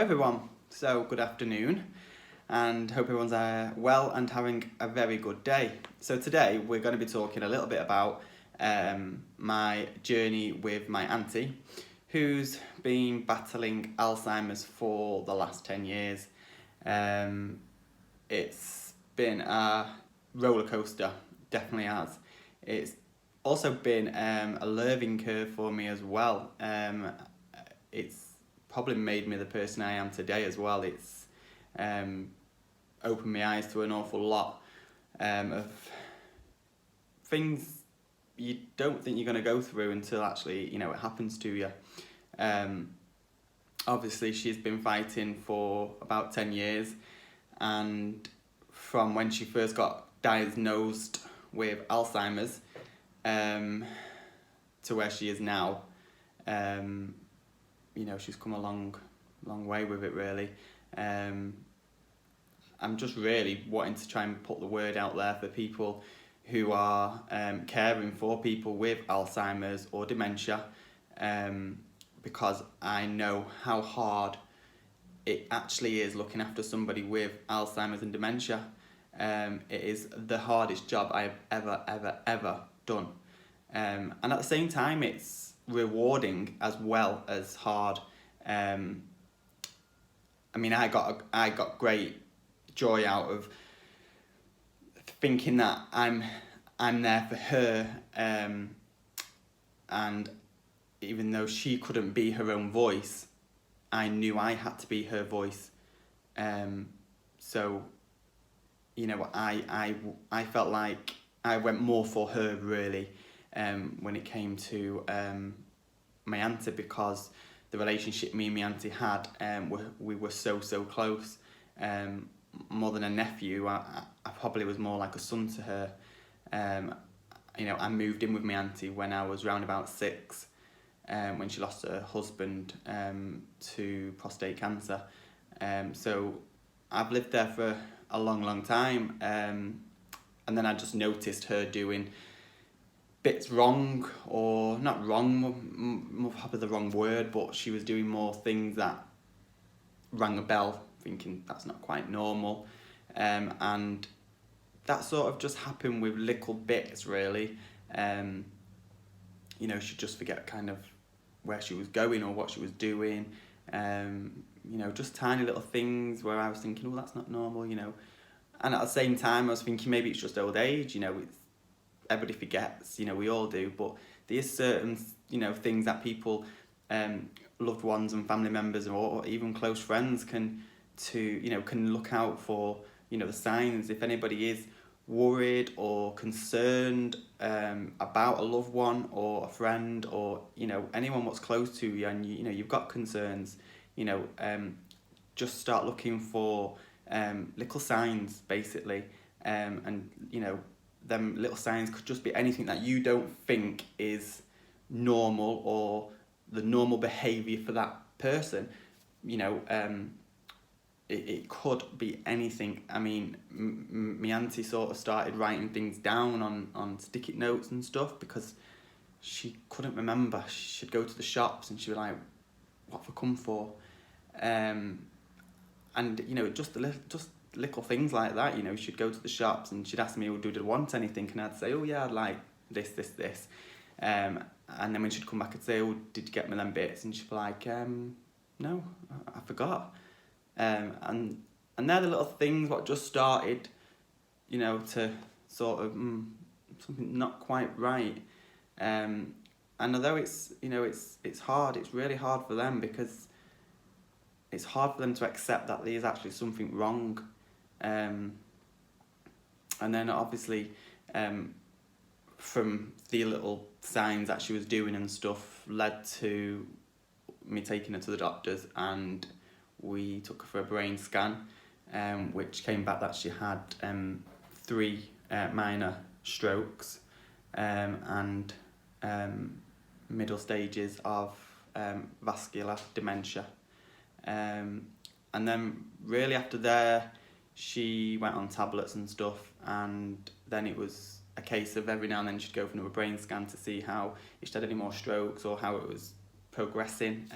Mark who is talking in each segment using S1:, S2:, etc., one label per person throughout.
S1: everyone, so good afternoon and hope everyone's well and having a very good day. So today we're going to be talking a little bit about my journey with my auntie who's been battling Alzheimer's for the last 10 years. It's been a roller coaster, definitely has. It's also been a learning curve for me as well. It's probably made me the person I am today as well. It's opened my eyes to an awful lot of things you don't think you're going to go through until actually, it happens to you. Obviously, she's been fighting for about 10 years, and from when she first got diagnosed with Alzheimer's to where she is now, she's come a long way with it, really. I'm just really wanting to try and put the word out there for people who are caring for people with Alzheimer's or dementia, because I know how hard it actually is looking after somebody with Alzheimer's and dementia. It is the hardest job I've ever done. And at the same time, it's rewarding as well as hard. I got great joy out of thinking that I'm there for her, and even though she couldn't be her own voice, I knew I had to be her voice. So I felt like I went more for her, really, when it came to my auntie, because the relationship me and my auntie had, we were so close. More than a nephew, I probably was more like a son to her. I moved in with my auntie when I was round about 6, when she lost her husband to prostate cancer. So I've lived there for a long time, and then I just noticed her doing bits wrong, or not wrong, probably the wrong word, but she was doing more things that rang a bell, thinking that's not quite normal. And that sort of just happened with little bits, really. She'd just forget kind of where she was going or what she was doing. Just tiny little things where I was thinking, oh, that's not normal, And at the same time, I was thinking maybe it's just old age, it's, everybody forgets, we all do, but there is certain, things that people, loved ones and family members or even close friends can look out for, the signs. If anybody is worried or concerned about a loved one or a friend or, anyone what's close to you, and you've got concerns, just start looking for little signs, basically. And them little signs could just be anything that you don't think is normal or the normal behaviour for that person. It could be anything. I mean, my auntie sort of started writing things down on sticky notes and stuff because she couldn't remember. She'd go to the shops and she'd be like, what have I come for? And just little things like that. She'd go to the shops and she'd ask me, oh, do I want anything? And I'd say, oh yeah, I'd like this. And then when she'd come back, I'd say, oh, did you get me them bits? And she'd be like, no, I forgot. And they're the little things what just started, to sort of something not quite right. And although it's hard, it's really hard for them, because it's hard for them to accept that there's actually something wrong. And then obviously, from the little signs that she was doing and stuff led to me taking her to the doctors, and we took her for a brain scan, which came back that she had 3 minor strokes and middle stages of vascular dementia. And then really after there, she went on tablets and stuff, and then it was a case of every now and then she'd go for another brain scan to see how if she had any more strokes or how it was progressing.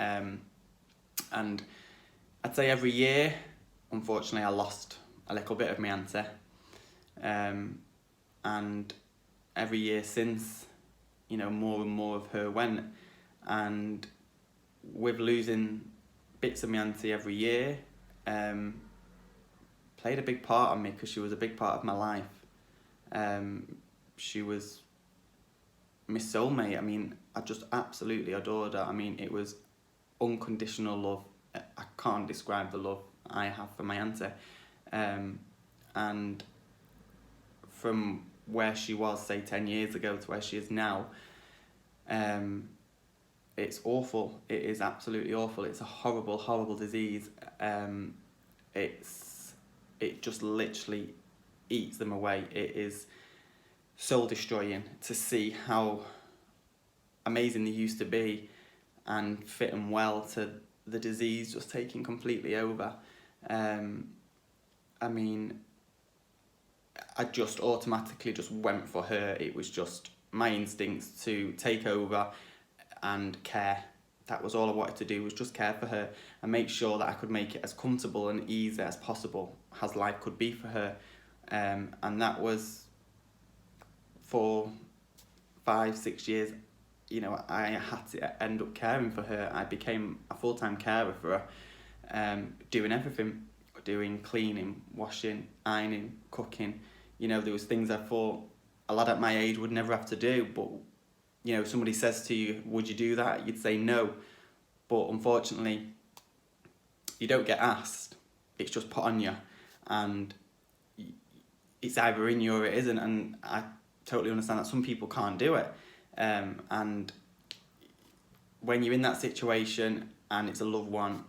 S1: And I'd say every year, unfortunately, I lost a little bit of my auntie. And every year since, more and more of her went. And with losing bits of my auntie every year, played a big part on me, because she was a big part of my life. She was my soulmate. I mean, I just absolutely adored her. I mean, it was unconditional love. I can't describe the love I have for my auntie. And from where she was, say, 10 years ago to where she is now, it's awful. It is absolutely awful. It's a horrible, horrible disease. It just literally eats them away. It is soul destroying to see how amazing they used to be and fit and well to the disease just taking completely over. I mean, I just automatically just went for her. It was just my instincts to take over and care. That was all I wanted to do, was just care for her and make sure that I could make it as comfortable and easy as possible as life could be for her. And that was for 5-6 years. I had to end up caring for her. I became a full-time carer for her, doing everything, doing cleaning, washing, ironing, cooking. There was things I thought a lad at my age would never have to do, but somebody says to you, would you do that? You'd say no. But unfortunately, you don't get asked. It's just put on you, and it's either in you or it isn't. And I totally understand that some people can't do it. And when you're in that situation and it's a loved one,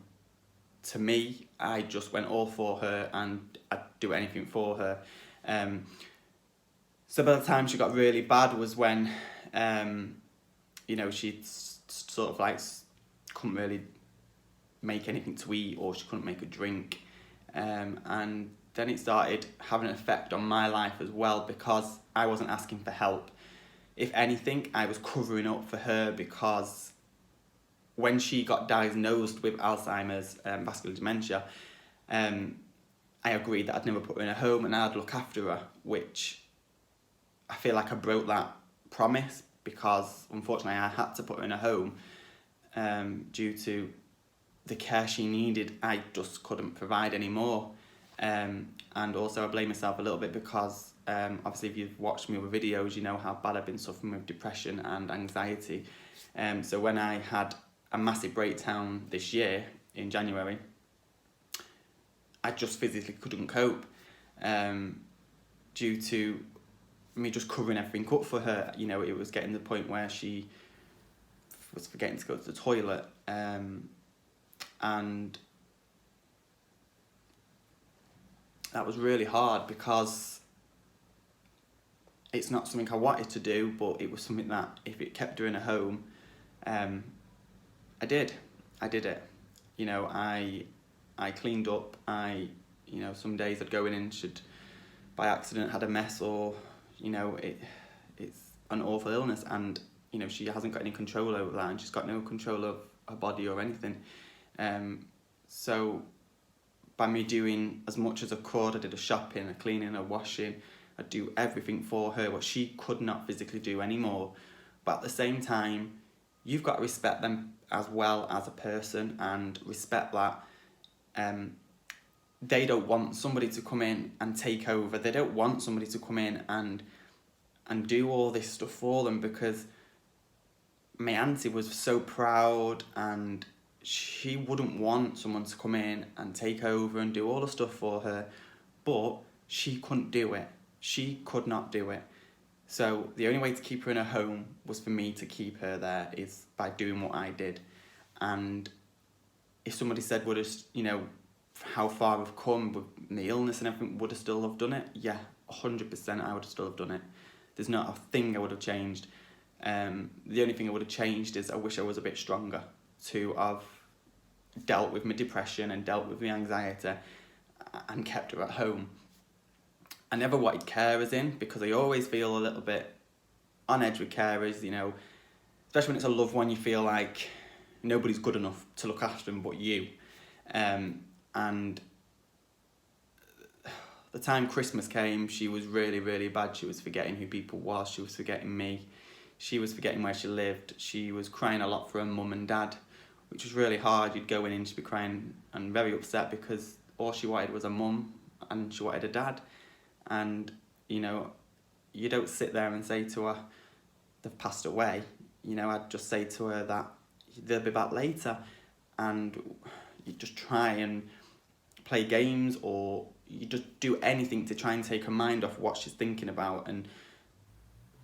S1: to me, I just went all for her, and I'd do anything for her. So by the time she got really bad was when, she sort of like couldn't really make anything to eat, or she couldn't make a drink. And then it started having an effect on my life as well, because I wasn't asking for help. If anything, I was covering up for her, because when she got diagnosed with Alzheimer's, vascular dementia, I agreed that I'd never put her in a home and I'd look after her, which I feel like I broke that promise, because unfortunately I had to put her in a home due to the care she needed. I just couldn't provide anymore. And also I blame myself a little bit, because obviously if you've watched me with videos, you know how bad I've been suffering with depression and anxiety. So when I had a massive breakdown this year in January, I just physically couldn't cope, due to me just covering everything up for her. It was getting to the point where she was forgetting to go to the toilet, and that was really hard, because it's not something I wanted to do, but it was something that if it kept her in a home, I did it. I cleaned up. Some days I'd go in and should by accident had a mess, or it's an awful illness, and she hasn't got any control over that, and she's got no control of her body or anything. So by me doing as much as I could, I did a shopping, a cleaning, a washing, I'd do everything for her, what she could not physically do anymore. But at the same time, you've got to respect them as well as a person, and respect that they don't want somebody to come in and take over. They don't want somebody to come in and do all this stuff for them, because my auntie was so proud, and she wouldn't want someone to come in and take over and do all the stuff for her, but she couldn't do it. She could not do it. So the only way to keep her in her home was for me to keep her there, is by doing what I did. And if somebody said, how far I've come with the illness and everything, would I still have done it? Yeah, 100% I would have still have done it. There's not a thing I would have changed. The only thing I would have changed is I wish I was a bit stronger to have dealt with my depression and dealt with my anxiety and kept her at home. I never wanted carers in, because I always feel a little bit on edge with carers, especially when it's a loved one. You feel like nobody's good enough to look after them but you. And the time Christmas came, she was really, really bad. She was forgetting who people was. She was forgetting me. She was forgetting where she lived. She was crying a lot for her mum and dad, which was really hard. You'd go in and she'd be crying and very upset because all she wanted was a mum and she wanted a dad. And, you know, you don't sit there and say to her, they've passed away. You know, I'd just say to her that they'll be back later. And you just try and play games, or you just do anything to try and take her mind off what she's thinking about. And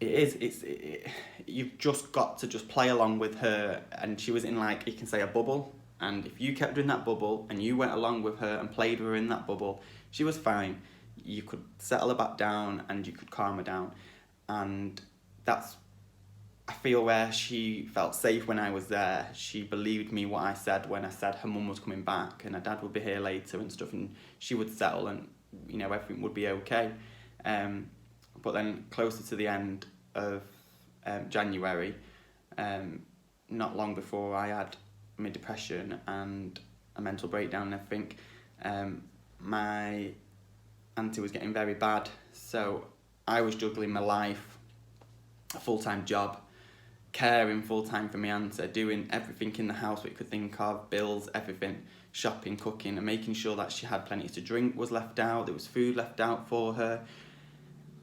S1: you've just got to just play along with her. And she was in, like, you can say, a bubble, and if you kept her in that bubble and you went along with her and played with her in that bubble, she was fine. You could settle her back down and you could calm her down. And that's, I feel, where she felt safe when I was there. She believed me what I said when I said her mum was coming back and her dad would be here later and stuff, and she would settle and, you know, everything would be okay. But then closer to the end of January, not long before I had my depression and a mental breakdown and everything, my auntie was getting very bad. So I was juggling my life, a full-time job, caring full-time for my auntie, doing everything in the house that you could think of, bills, everything, shopping, cooking, and making sure that she had plenty to drink was left out, there was food left out for her.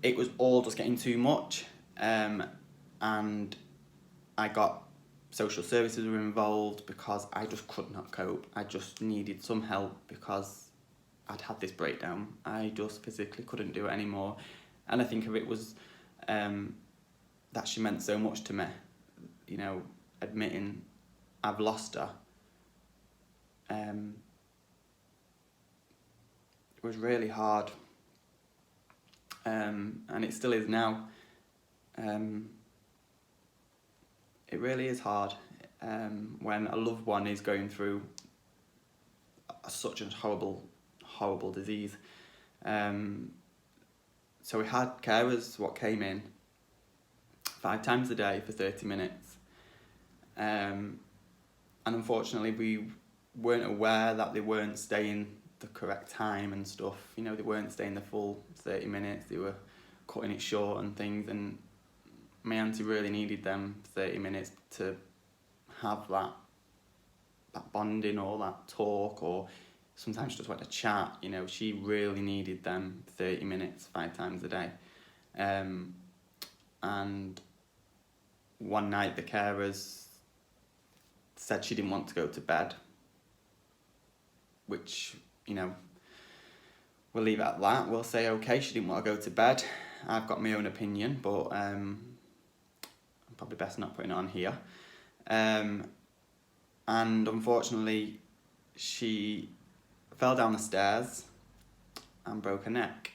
S1: It was all just getting too much. And I got social services were involved because I just could not cope. I just needed some help because I'd had this breakdown. I just physically couldn't do it anymore. And I think of it was that she meant so much to me. You know, admitting I've lost her. It was really hard. And it still is now. It really is hard when a loved one is going through such a horrible disease. So we had carers what came in 5 times a day for 30 minutes. And unfortunately we weren't aware that they weren't staying the correct time and stuff. You know, they weren't staying the full 30 minutes, they were cutting it short and things, and my auntie really needed them 30 minutes to have that bonding or that talk, or sometimes just want to chat. You know, she really needed them 30 minutes 5 times a day. And one night the carers said she didn't want to go to bed, which, you know, we'll leave it at that. We'll say, okay, she didn't want to go to bed. I've got my own opinion, but I'm probably best not putting it on here. And unfortunately, she fell down the stairs and broke her neck.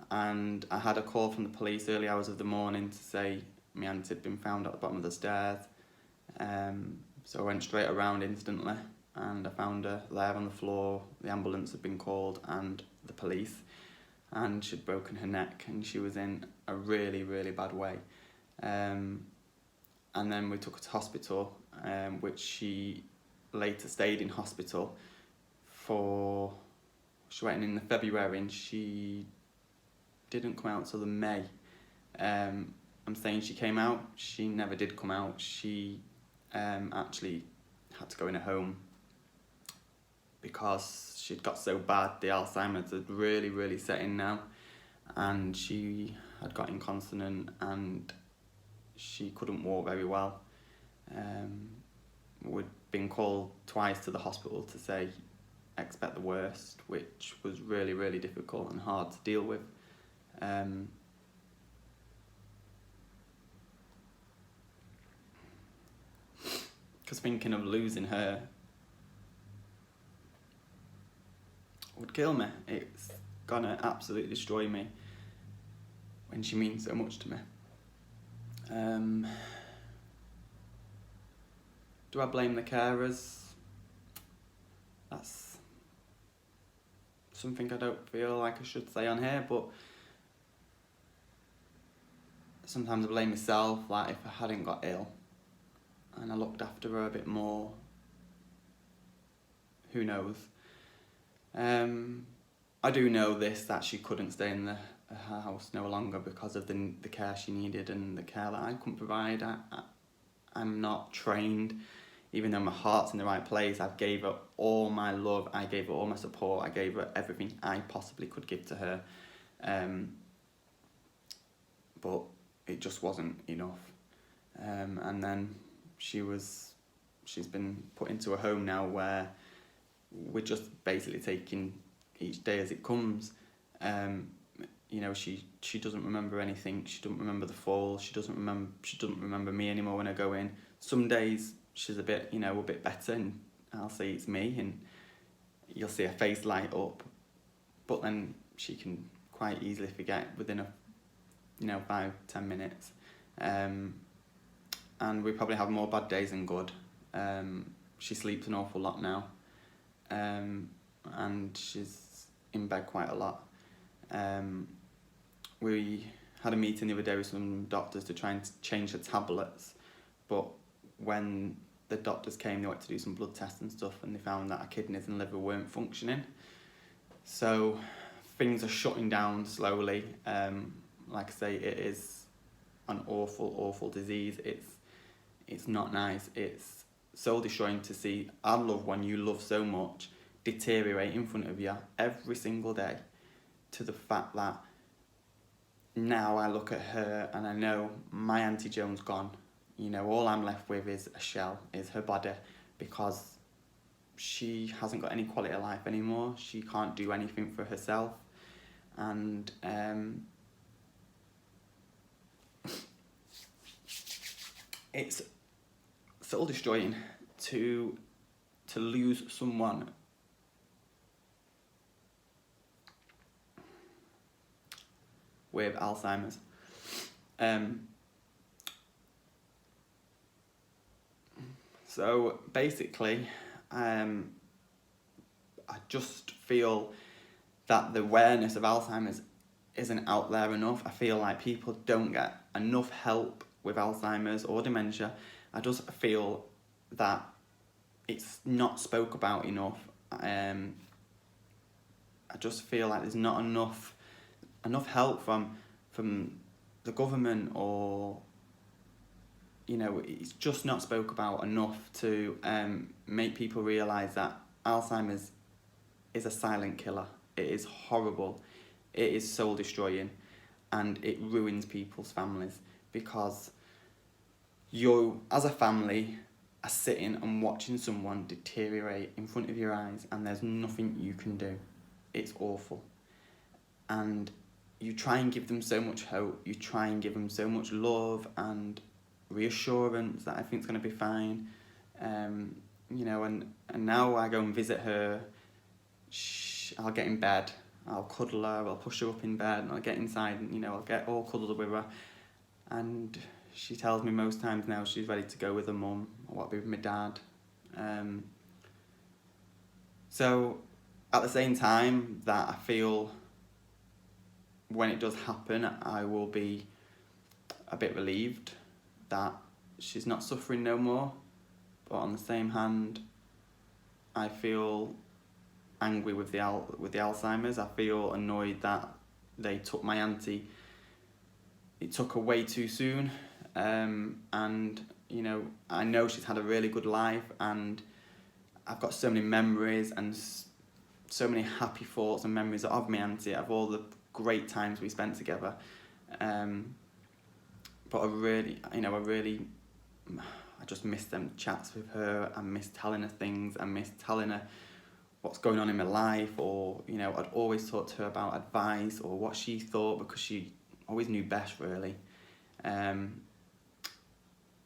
S1: And I had a call from the police early hours of the morning to say my auntie had been found at the bottom of the stairs. So I went straight around instantly and I found her there on the floor. The ambulance had been called and the police, and she'd broken her neck and she was in a really, really bad way. And then we took her to hospital, which she later stayed in hospital for, she went in the February and she didn't come out till the May. I'm saying she came out, she never did come out. She actually had to go in a home because she'd got so bad. The Alzheimer's had really, really set in now, and she had got incontinent and she couldn't walk very well. We'd been called twice to the hospital to say expect the worst, which was really, really difficult and hard to deal with. Because thinking of losing her would kill me. It's gonna absolutely destroy me when she means so much to me. Do I blame the carers? That's something I don't feel like I should say on here, but sometimes I blame myself. Like, if I hadn't got ill and I looked after her a bit more, who knows. I do know this, that she couldn't stay in her house no longer because of the care she needed and the care that I couldn't provide. I'm not trained, even though my heart's in the right place. I gave her all my love, I gave her all my support, I gave her everything I possibly could give to her. But it just wasn't enough. And then she's been put into a home now where we're just basically taking each day as it comes. She doesn't remember anything. She doesn't remember the fall. She doesn't remember me anymore when I go in. Some days she's a bit better, and I'll say it's me, and you'll see her face light up. But then she can quite easily forget within 5-10 minutes. And we probably have more bad days than good. She sleeps an awful lot now. And she's in bed quite a lot. We had a meeting the other day with some doctors to try and change the tablets, but when the doctors came, they wanted to do some blood tests and stuff, and they found that her kidneys and liver weren't functioning. So things are shutting down slowly. Like I say, it is an awful disease. It's not nice. It's soul destroying to see a loved one you love so much deteriorate in front of you every single day, to the fact that now I look at her and I know my Auntie Joan's gone. All I'm left with is a shell, is her body, because she hasn't got any quality of life anymore. She can't do anything for herself, and it's soul destroying to lose someone with Alzheimer's. So basically, I just feel that the awareness of Alzheimer's isn't out there enough. I feel like people don't get enough help with Alzheimer's or dementia. I just feel that it's not spoke about enough. I just feel like there's not enough help from the government, or it's just not spoke about enough to make people realise that Alzheimer's is a silent killer. It is horrible. It is soul destroying, and it ruins people's families, because you, as a family, are sitting and watching someone deteriorate in front of your eyes, and there's nothing you can do. It's awful. And you try and give them so much hope, you try and give them so much love and reassurance that everything's going to be fine. And now I go and visit her, I'll get in bed, I'll cuddle her, I'll push her up in bed, and I'll get inside and, I'll get all cuddled with her. And she tells me most times now she's ready to go with her mum, or what be with my dad. So at the same time that I feel when it does happen, I will be a bit relieved that she's not suffering no more. But on the same hand, I feel angry with the Alzheimer's. I feel annoyed that they took my auntie. It took her way too soon. And I know she's had a really good life, and I've got so many memories and so many happy thoughts and memories of my auntie, of all the great times we spent together. But I just miss them chats with her. I miss telling her things. I miss telling her what's going on in my life, or I'd always talk to her about advice or what she thought, because she always knew best, really.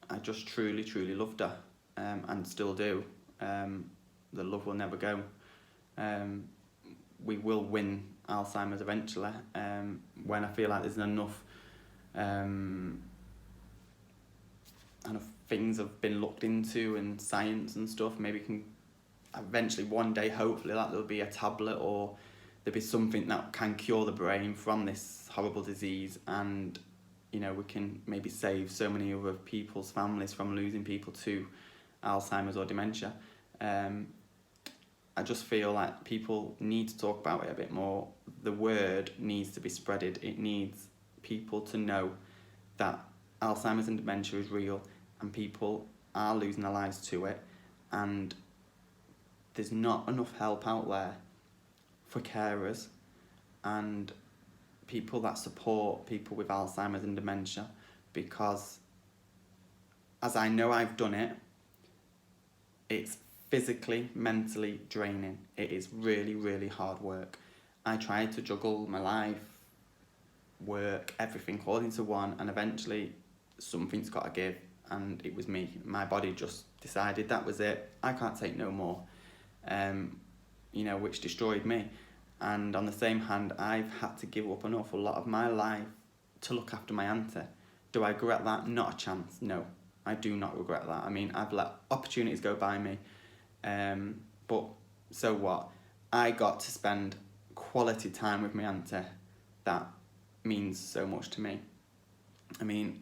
S1: I just truly loved her, and still do. The love will never go. We will win Alzheimer's eventually, when I feel like there's enough things have been looked into, and science and stuff. Maybe can eventually one day, hopefully, that there'll be a tablet, or there'll be something that can cure the brain from this horrible disease, and we can maybe save so many other people's families from losing people to Alzheimer's or dementia. I just feel like people need to talk about it a bit more. The word needs to be spreaded. It needs people to know that Alzheimer's and dementia is real, and people are losing their lives to it, and there's not enough help out there for carers and people that support people with Alzheimer's and dementia, because as I know I've done it, it's physically, mentally draining. It is really, really hard work. I tried to juggle my life, work, everything all into one, and eventually something's got to give, and it was me. My body just decided that was it. I can't take no more, which destroyed me. And on the same hand, I've had to give up an awful lot of my life to look after my auntie. Do I regret that? Not a chance, no. I do not regret that. I mean, I've let opportunities go by me, but so what? I got to spend quality time with my auntie. That means so much to me. I mean,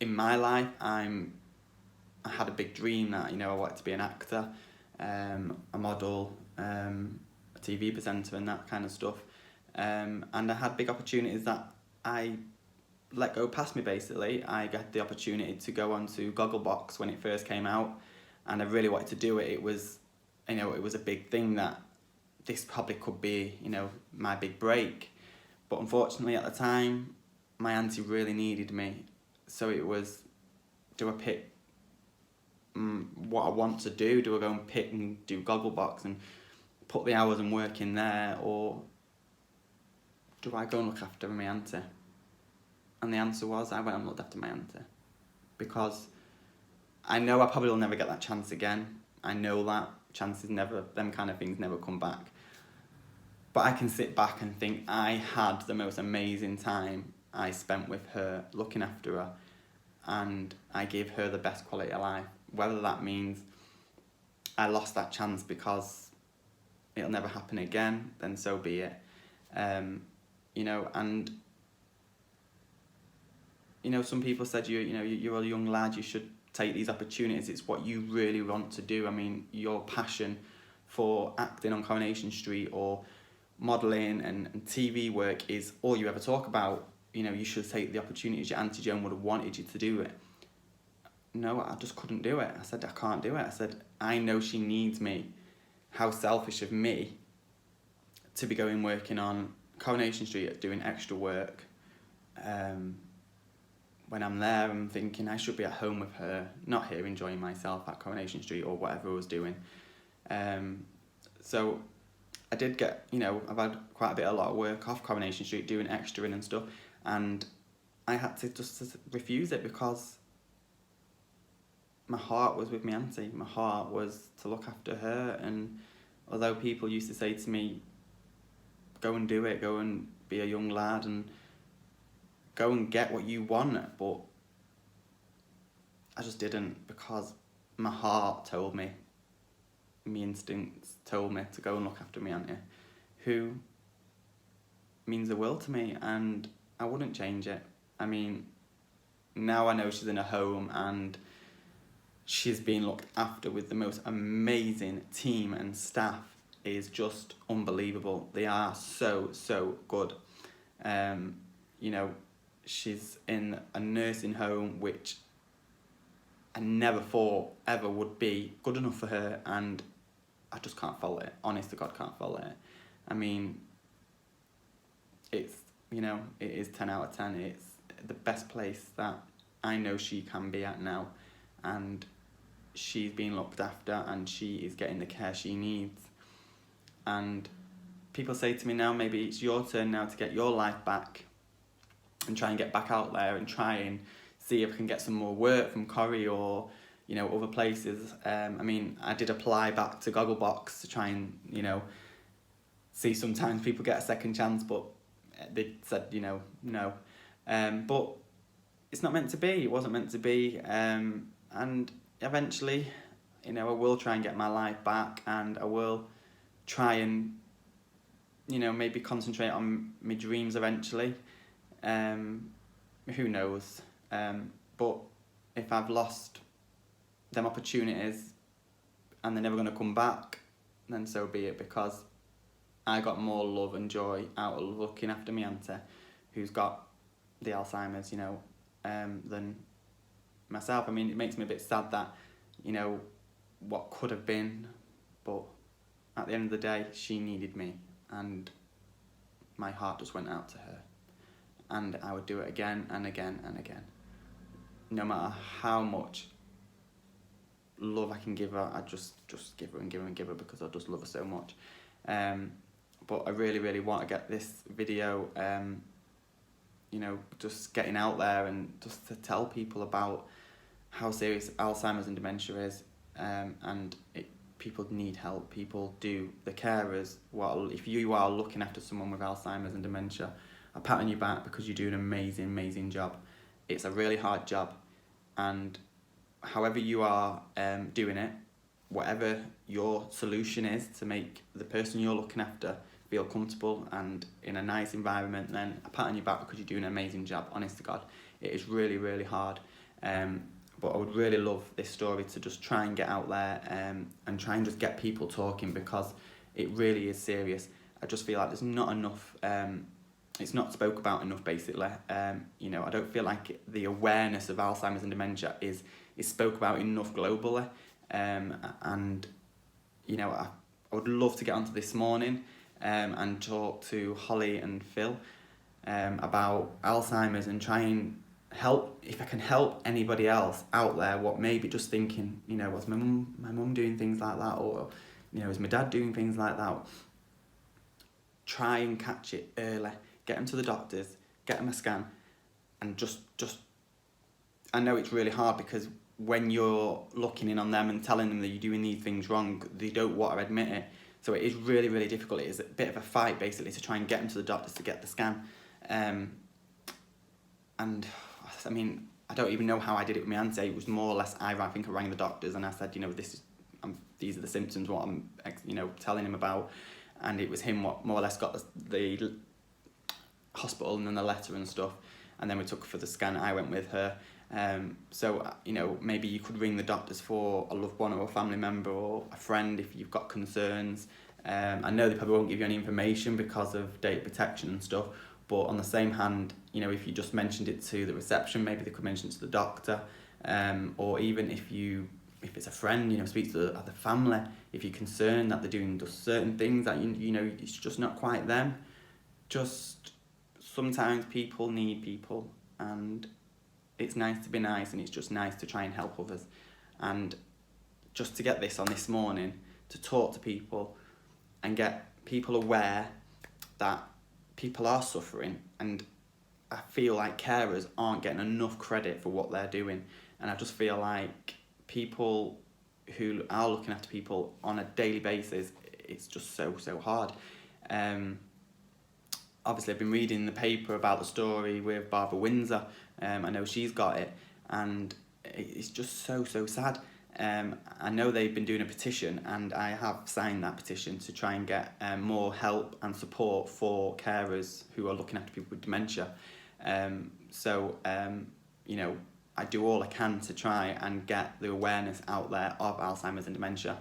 S1: in my life, I had a big dream that, I wanted to be an actor, a model, a TV presenter and that kind of stuff. And I had big opportunities that I let go past me, basically. I got the opportunity to go onto Gogglebox when it first came out, and I really wanted to do it. It was, it was a big thing that this probably could be, my big break. But unfortunately at the time, my auntie really needed me. So it was, do I pick what I want to do? Do I go and pick and do Gogglebox and put the hours and work in there, or do I go and look after my auntie? And the answer was, I went and looked after my auntie, because I know I probably will never get that chance again. I know that chances never, them kind of things never come back. But I can sit back and think I had the most amazing time I spent with her, looking after her, and I gave her the best quality of life. Whether that means I lost that chance because it'll never happen again, then so be it. And some people said you're a young lad, you should take these opportunities. It's what you really want to do. I mean, your passion for acting on Coronation Street or modelling and TV work is all you ever talk about. You should take the opportunities. Your Auntie Joan would have wanted you to do it. No, I just couldn't do it. I said, I can't do it. I said, I know she needs me. How selfish of me to be going working on Coronation Street, doing extra work. When I'm there, I'm thinking I should be at home with her, not here enjoying myself at Coronation Street or whatever I was doing. So I did get, I've had quite a lot of work off Coronation Street doing extra and stuff, and I had to just refuse it because my heart was with my auntie. My heart was to look after her, and although people used to say to me, go and do it, go and be a young lad and go and get what you want, but I just didn't, because my heart told me, my instincts told me to go and look after my auntie, who means the world to me, and I wouldn't change it. I mean, now I know she's in a home and she's being looked after with the most amazing team and staff. It is just unbelievable. They are so, so good. She's in a nursing home, which I never thought ever would be good enough for her, and I just can't fault it. Honest to God, can't fault it. I mean, it is 10 out of 10. It's the best place that I know she can be at now, and she's being looked after and she is getting the care she needs. And people say to me now, maybe it's your turn now to get your life back and try and get back out there and try and see if I can get some more work from Corrie or other places. I mean, I did apply back to Gogglebox to try and see sometimes people get a second chance, but they said no. But it's not meant to be. It wasn't meant to be. And eventually, I will try and get my life back, and I will try and maybe concentrate on my dreams eventually. Who knows? But if I've lost them opportunities and they're never going to come back, then so be it, because I got more love and joy out of looking after my auntie, who's got the Alzheimer's, than myself. I mean, it makes me a bit sad that, what could have been, but at the end of the day, she needed me, and my heart just went out to her. And I would do it again and again and again. No matter how much love I can give her, I just give her and give her and give her, because I just love her so much. But I really, really want to get this video, just getting out there and just to tell people about how serious Alzheimer's and dementia is, and people need help. People do. The carers, if you are looking after someone with Alzheimer's and dementia, I pat on your back, because you do an amazing, amazing job. It's a really hard job, and however you are doing it, whatever your solution is to make the person you're looking after feel comfortable and in a nice environment, then a pat on your back, because you're doing an amazing job. Honest to God, it is really, really hard. But I would really love this story to just try and get out there, and try and just get people talking, because it really is serious. I just feel like there's not enough, it's not spoke about enough, basically. I don't feel like the awareness of Alzheimer's and dementia is spoke about enough globally. And I would love to get onto this morning and talk to Holly and Phil about Alzheimer's, and try and help, if I can help anybody else out there what maybe just thinking, was my mum doing things like that, or is my dad doing things like that. Try and catch it early, get them to the doctors, get them a scan, and just I know it's really hard, because when you're looking in on them and telling them that you're doing these things wrong, they don't want to admit it. So it is really, really difficult. It is a bit of a fight, basically, to try and get them to the doctors to get the scan. And I mean, I don't even know how I did it with my auntie. It was more or less, I think I rang the doctors and I said, these are the symptoms, what I'm, telling him about. And it was him what more or less got the hospital and then the letter and stuff. And then we took her for the scan. I went with her. So maybe you could ring the doctors for a loved one or a family member or a friend if you've got concerns. I know they probably won't give you any information because of data protection and stuff, but on the same hand, if you just mentioned it to the reception, maybe they could mention it to the doctor, or even if it's a friend, speak to the other family. If you're concerned that they're doing just certain things that it's just not quite them. Just sometimes people need people, and it's nice to be nice, and it's just nice to try and help others. And just to get this on this morning, to talk to people and get people aware that people are suffering, and I feel like carers aren't getting enough credit for what they're doing. And I just feel like people who are looking after people on a daily basis, it's just so hard. Obviously, I've been reading the paper about the story with Barbara Windsor. I know she's got it, and it's just so sad. I know they've been doing a petition, and I have signed that petition to try and get more help and support for carers who are looking after people with dementia. I do all I can to try and get the awareness out there of Alzheimer's and dementia.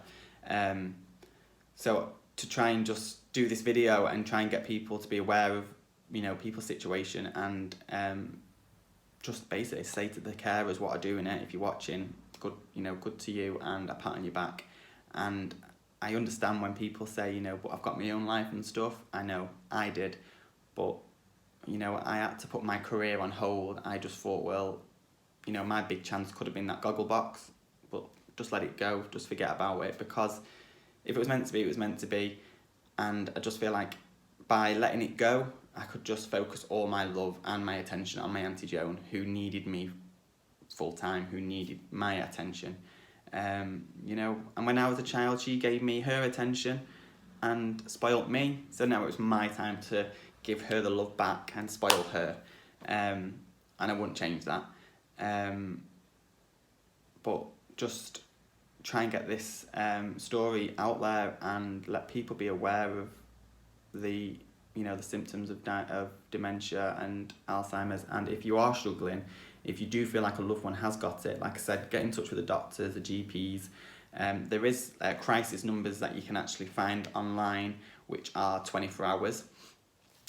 S1: So to try and just do this video and try and get people to be aware of, people's situation, and just basically say to the carers what are doing it. If you're watching, good to you, and a pat on your back. And I understand when people say, but I've got my own life and stuff. I know I did, but I had to put my career on hold. I just thought, well, my big chance could have been that goggle box, but just let it go, just forget about it, because if it was meant to be, it was meant to be. And I just feel like by letting it go, I could just focus all my love and my attention on my Auntie Joan, who needed me full time, who needed my attention. And when I was a child, she gave me her attention and spoilt me. So now it was my time to give her the love back and spoil her. And I wouldn't change that. But just try and get this story out there and let people be aware of the symptoms of dementia and Alzheimer's. And if you are struggling, if you do feel like a loved one has got it, like I said, get in touch with the doctors, the GPs, There is crisis numbers that you can actually find online, which are 24 hours.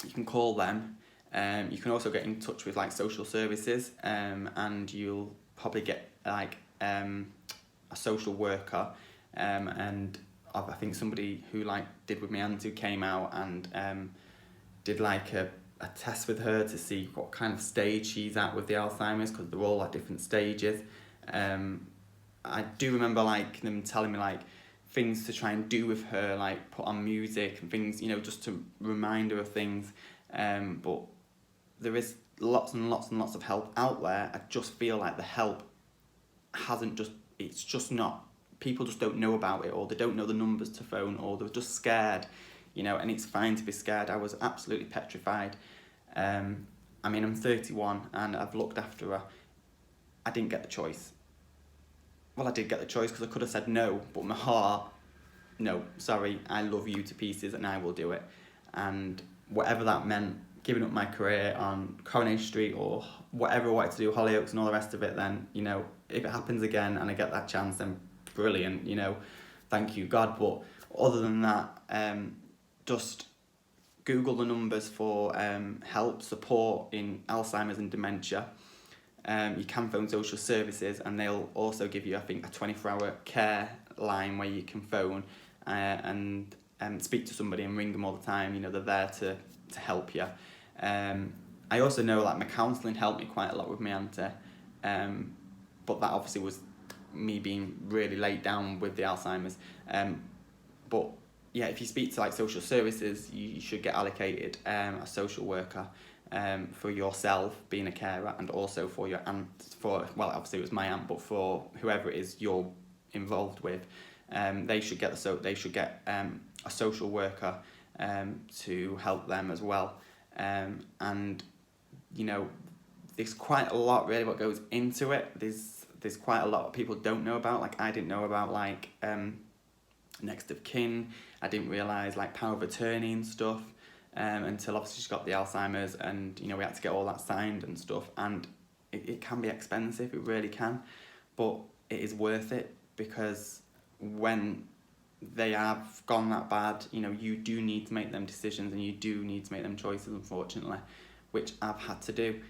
S1: You can call them. You can also get in touch with like social services, and you'll probably get like a social worker, and I think somebody who like did with my auntie came out and did like a test with her to see what kind of stage she's at with the Alzheimer's, because they're all at different stages. I do remember like them telling me like things to try and do with her, like put on music and things, just to remind her of things. But there is lots and lots and lots of help out there. I just feel like the help it's just not, people just don't know about it, or they don't know the numbers to phone, or they're just scared, and it's fine to be scared. I was absolutely petrified. I'm 31 and I've looked after her. I didn't get the choice. Well, I did get the choice because I could have said no, but my heart, no, sorry, I love you to pieces and I will do it. And whatever that meant, giving up my career on Coronation Street or whatever I wanted to do, Hollyoaks and all the rest of it, then, if it happens again and I get that chance, then brilliant, thank you, God. But other than that, just Google the numbers for help, support in Alzheimer's and dementia. You can phone social services, and they'll also give you, I think, a 24-hour care line where you can phone and speak to somebody and ring them all the time. They're there to help you. I also know like my counselling helped me quite a lot with my auntie, but that obviously was me being really laid down with the Alzheimer's. But yeah, if you speak to like social services, you should get allocated a social worker for yourself being a carer, and also for your aunt, obviously it was my aunt, but for whoever it is you're involved with, they should get a social worker to help them as well. And there's quite a lot really what goes into it. There's quite a lot that people don't know about. Like I didn't know about like next of kin. I didn't realise like power of attorney and stuff until obviously she got the Alzheimer's, and we had to get all that signed and stuff, and it can be expensive, it really can, but it is worth it, because when they have gone that bad, you do need to make them decisions, and you do need to make them choices, unfortunately, which I've had to do.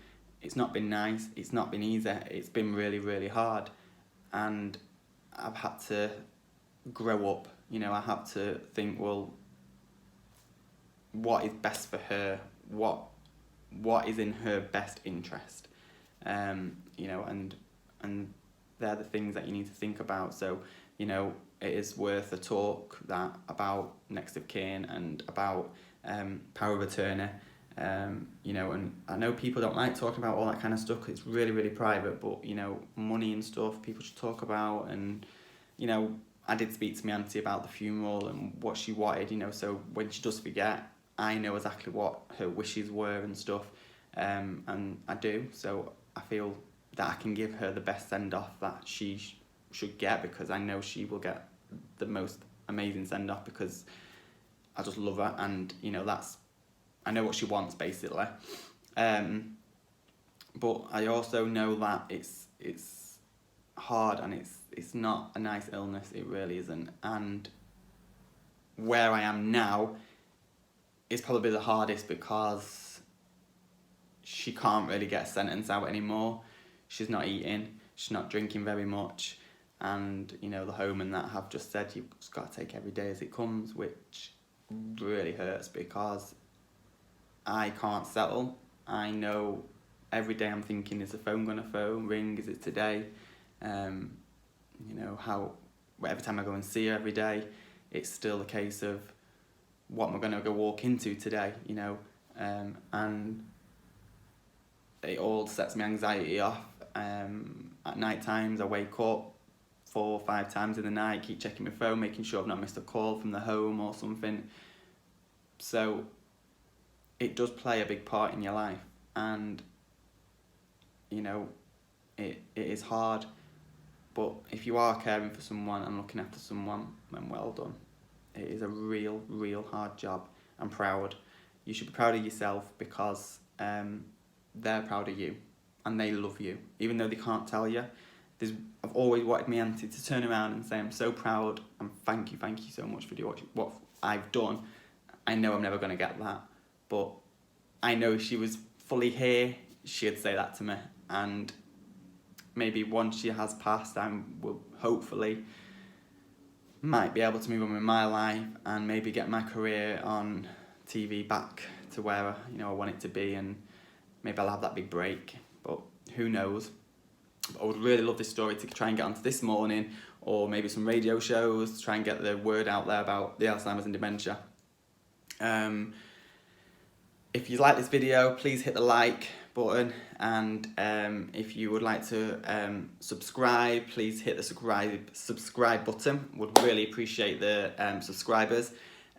S1: It's not been nice, it's not been easy, it's been really, really hard, and I've had to grow up. I had to think, well, what is best for her, what is in her best interest, and they're the things that you need to think about. So it is worth a talk about next of kin and about power of attorney, and I know people don't like talking about all that kind of stuff 'cause it's really, really private, but money and stuff people should talk about. And I did speak to my auntie about the funeral and what she wanted, so when she does forget, I know exactly what her wishes were and stuff, and I do, so I feel that I can give her the best send-off that she should get, because I know she will get the most amazing send-off, because I just love her, and I know what she wants, basically. But I also know that it's hard, and it's not a nice illness, it really isn't. And where I am now is probably the hardest, because she can't really get a sentence out anymore. She's not eating, she's not drinking very much, and the home and that have just said you've just got to take every day as it comes, which really hurts, because I can't settle. I know every day I'm thinking, is the phone gonna ring, is it today? How every time I go and see her every day, it's still a case of what am I going to go walk into today, and it all sets my anxiety off. At night times I wake up 4 or 5 times in the night, keep checking my phone, making sure I've not missed a call from the home or something. So it does play a big part in your life, and it is hard. But if you are caring for someone and looking after someone, then well done. It is a real, real hard job. I'm proud. You should be proud of yourself, because they're proud of you and they love you. Even though they can't tell you, I've always wanted my auntie to turn around and say, I'm so proud and thank you so much for doing what I've done. I know I'm never going to get that, but I know if she was fully here, she'd say that to me. And maybe once she has passed, I will hopefully might be able to move on with my life and maybe get my career on TV back to where I want it to be, and maybe I'll have that big break, but who knows. But I would really love this story to try and get onto This Morning, or maybe some radio shows to try and get the word out there about the Alzheimer's and dementia. If you like this video, please hit the like button, and if you would like to subscribe, please hit the subscribe button. Would really appreciate the subscribers.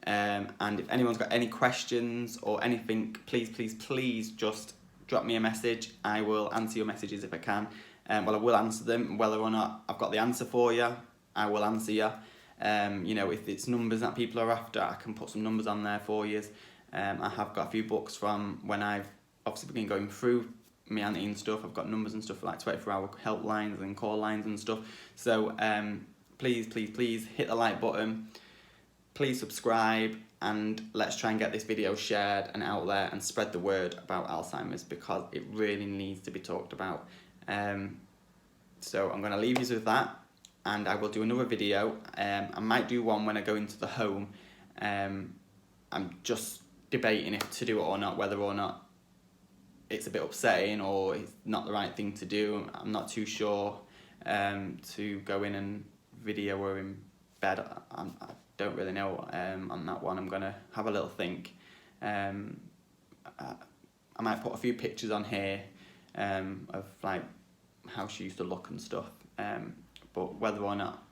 S1: And if anyone's got any questions or anything, please just drop me a message. I will answer your messages if I can. I will answer them. Whether or not I've got the answer for you, I will answer you. If it's numbers that people are after, I can put some numbers on there for you. I have got a few books from when I've obviously been going through my auntie and stuff. I've got numbers and stuff for like 24-hour helplines and call lines and stuff. So please hit the like button. Please subscribe, and let's try and get this video shared and out there and spread the word about Alzheimer's, because it really needs to be talked about. So I'm going to leave you with that, and I will do another video. I might do one when I go into the home. I'm just debating if to do it or not, whether or not it's a bit upsetting or it's not the right thing to do. I'm not too sure to go in and video her in bed. I don't really know on that one. I'm going to have a little think. I might put a few pictures on here of like how she used to look and stuff. But whether or not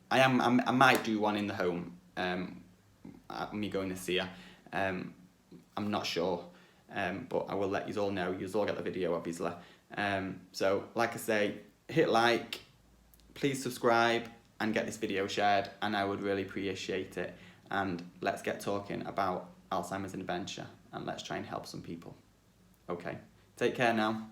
S1: I might do one in the home, me going to see her. I'm not sure, but I will let you all know. You all get the video, obviously. So, like I say, hit like, please subscribe, and get this video shared, and I would really appreciate it. And let's get talking about Alzheimer's and dementia, and let's try and help some people. Okay, take care now.